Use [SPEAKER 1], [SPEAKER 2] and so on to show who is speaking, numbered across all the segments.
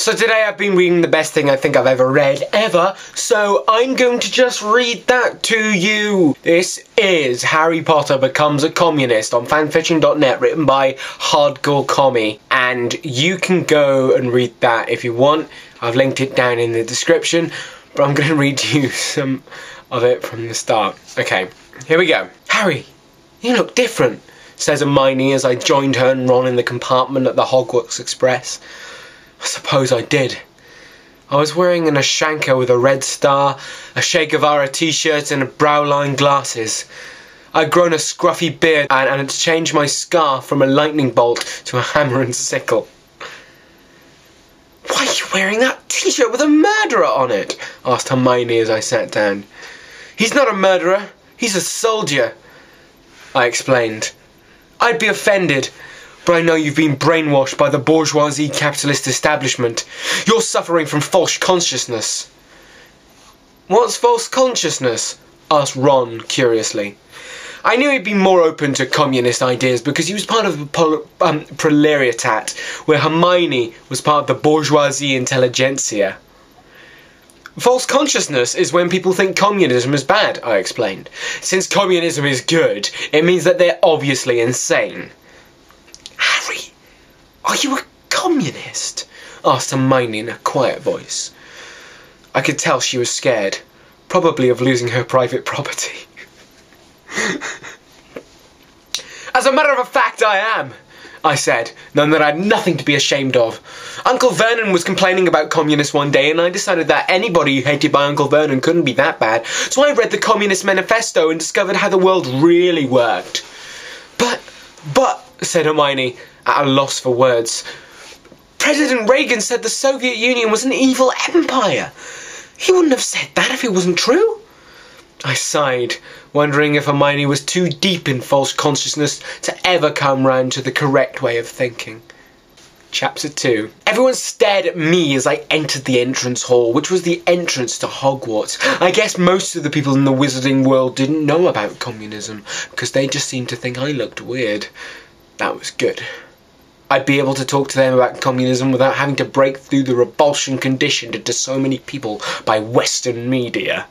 [SPEAKER 1] So today I've been reading the best thing I think I've ever read, ever, so I'm going to just read that to you. This is Harry Potter Becomes a Communist on fanfiction.net, written by Hardcore Commie, and you can go and read that if you want. I've linked it down in the description, but I'm going to read to you some of it from the start. Okay, here we go. Harry, you look different, says Hermione as I joined her and Ron in the compartment at the Hogwarts Express. I suppose I did. I was wearing an Ashanka with a red star, a Che Guevara t-shirt and brow-line glasses. I'd grown a scruffy beard and had changed my scarf from a lightning bolt to a hammer and sickle. "Why are you wearing that t-shirt with a murderer on it?" asked Hermione as I sat down. "He's not a murderer, he's a soldier," I explained. "I'd be offended, but I know you've been brainwashed by the bourgeoisie capitalist establishment. You're suffering from false consciousness." "What's false consciousness?" asked Ron curiously. I knew he'd be more open to communist ideas because he was part of the proletariat, where Hermione was part of the bourgeoisie intelligentsia. "False consciousness is when people think communism is bad," I explained. "Since communism is good, it means that they're obviously insane." "Harry, are you a communist?" asked Hermione in a quiet voice. I could tell she was scared, probably of losing her private property. "As a matter of fact, I am," I said, knowing that I had nothing to be ashamed of. Uncle Vernon was complaining about communists one day, and I decided that anybody hated by Uncle Vernon couldn't be that bad, so I read the Communist Manifesto and discovered how the world really worked. But, said Hermione, at a loss for words, "President Reagan said the Soviet Union was an evil empire. He wouldn't have said that if it wasn't true." I sighed, wondering if Hermione was too deep in false consciousness to ever come round to the correct way of thinking. Chapter 2. Everyone stared at me as I entered the entrance hall, which was the entrance to Hogwarts. I guess most of the people in the wizarding world didn't know about communism, because they just seemed to think I looked weird. That was good. I'd be able to talk to them about communism without having to break through the repulsion conditioned into so many people by Western media.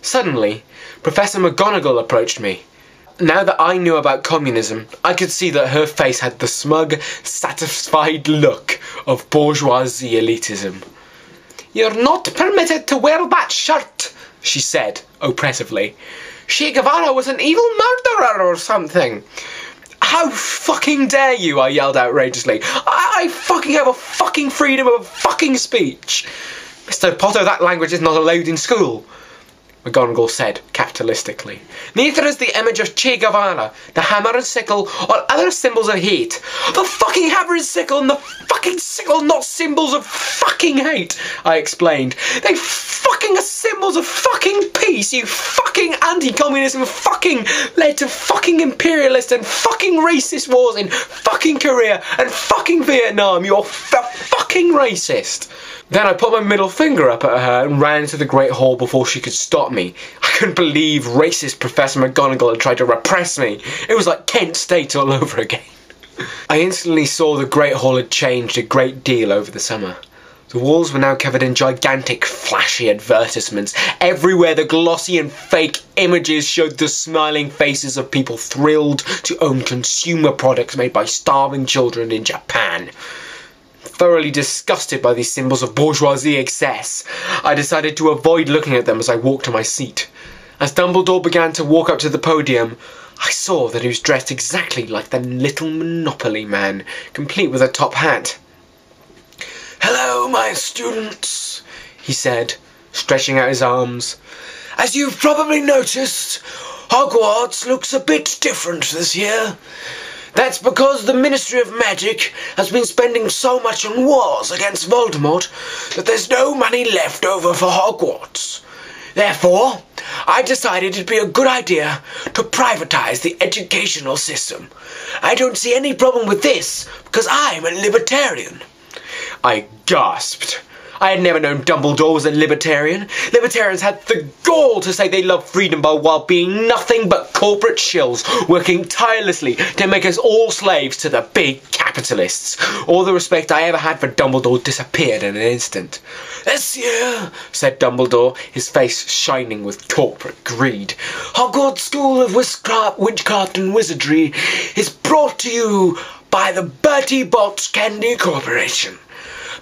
[SPEAKER 1] Suddenly, Professor McGonagall approached me. Now that I knew about communism, I could see that her face had the smug, satisfied look of bourgeoisie elitism. "You're not permitted to wear that shirt," she said, oppressively. "Che Guevara was an evil murderer or something." "How fucking dare you!" I yelled outrageously. I fucking have a fucking freedom of fucking speech." "Mr. Potter, that language is not allowed in school," McGonagall said, capitalistically. "Neither is the image of Che Guevara, the hammer and sickle, or other symbols of hate." "The fucking hammer and sickle and the fucking sickle, not symbols of fucking hate," I explained. "They fucking are symbols of fucking peace, you fucking anti-communism fucking led to fucking imperialist and fucking racist wars in fucking Korea and fucking Vietnam. You're fucking racist." Then I put my middle finger up at her and ran into the Great Hall before she could stop me. I couldn't believe racist Professor McGonagall had tried to repress me. It was like Kent State all over again. I instantly saw the Great Hall had changed a great deal over the summer. The walls were now covered in gigantic, flashy advertisements. Everywhere the glossy and fake images showed the smiling faces of people thrilled to own consumer products made by starving children in Japan. Thoroughly disgusted by these symbols of bourgeoisie excess, I decided to avoid looking at them as I walked to my seat. As Dumbledore began to walk up to the podium, I saw that he was dressed exactly like the little Monopoly man, complete with a top hat. "Hello, my students," he said, stretching out his arms. "As you've probably noticed, Hogwarts looks a bit different this year. That's because the Ministry of Magic has been spending so much on wars against Voldemort that there's no money left over for Hogwarts. Therefore, I decided it'd be a good idea to privatize the educational system. I don't see any problem with this because I'm a libertarian." I gasped. I had never known Dumbledore was a libertarian. Libertarians had the gall to say they love freedom while being nothing but corporate shills, working tirelessly to make us all slaves to the big capitalists. All the respect I ever had for Dumbledore disappeared in an instant. "This year," said Dumbledore, his face shining with corporate greed, "Hogwarts School of Witchcraft and Wizardry is brought to you by the Bertie Bott's Candy Corporation.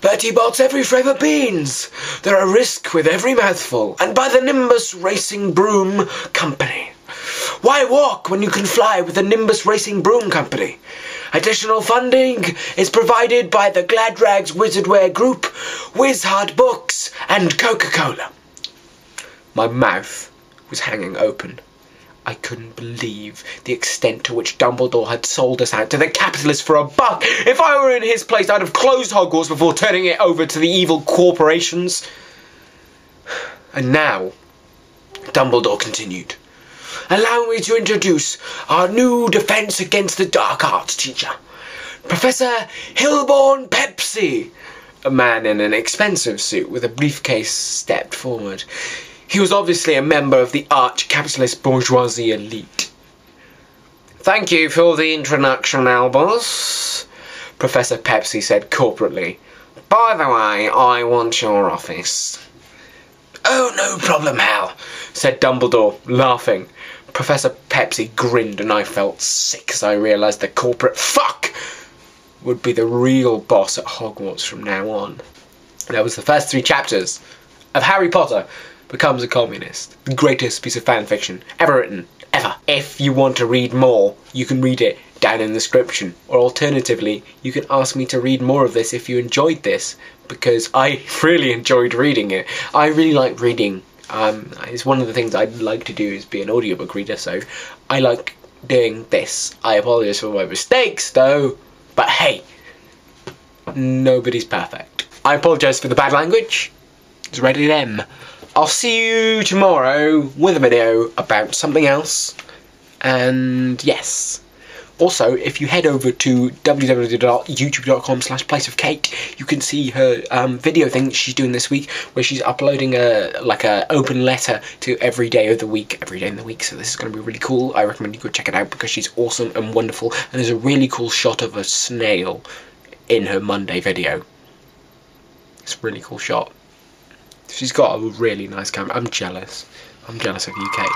[SPEAKER 1] Bertie Bott's every flavour beans. They're a risk with every mouthful. And by the Nimbus Racing Broom Company. Why walk when you can fly with the Nimbus Racing Broom Company? Additional funding is provided by the Gladrags Wizardwear Group, Wizhard Books, and Coca-Cola." My mouth was hanging open. I couldn't believe the extent to which Dumbledore had sold us out to the capitalists for $1. If I were in his place, I'd have closed Hogwarts before turning it over to the evil corporations. And now, Dumbledore continued, "Allow me to introduce our new Defense Against the Dark Arts teacher, Professor Hilborn Pepsi." A man in an expensive suit with a briefcase stepped forward. He was obviously a member of the arch-capitalist bourgeoisie elite. "Thank you for the introduction, Albus," Professor Pepsi said corporately. "By the way, I want your office." "Oh, no problem, Hal," said Dumbledore, laughing. Professor Pepsi grinned and I felt sick as I realised the corporate fuck would be the real boss at Hogwarts from now on. That was the first 3 chapters of Harry Potter Becomes a Communist, the greatest piece of fan fiction ever written, ever. If you want to read more, you can read it down in the description, or alternatively, you can ask me to read more of this if you enjoyed this, because I really enjoyed reading it. I really like reading. It's one of the things I'd like to do is be an audiobook reader, so I like doing this. I apologise for my mistakes, though, but hey, nobody's perfect. I apologise for the bad language. It's rated M. I'll see you tomorrow with a video about something else. And yes. Also, if you head over to www.youtube.com/placeofcake, you can see her video thing she's doing this week, where she's uploading a open letter to every day in the week. So this is going to be really cool. I recommend you go check it out because she's awesome and wonderful. And there's a really cool shot of a snail in her Monday video. It's a really cool shot. She's got a really nice camera. I'm jealous. I'm jealous of you, Kate.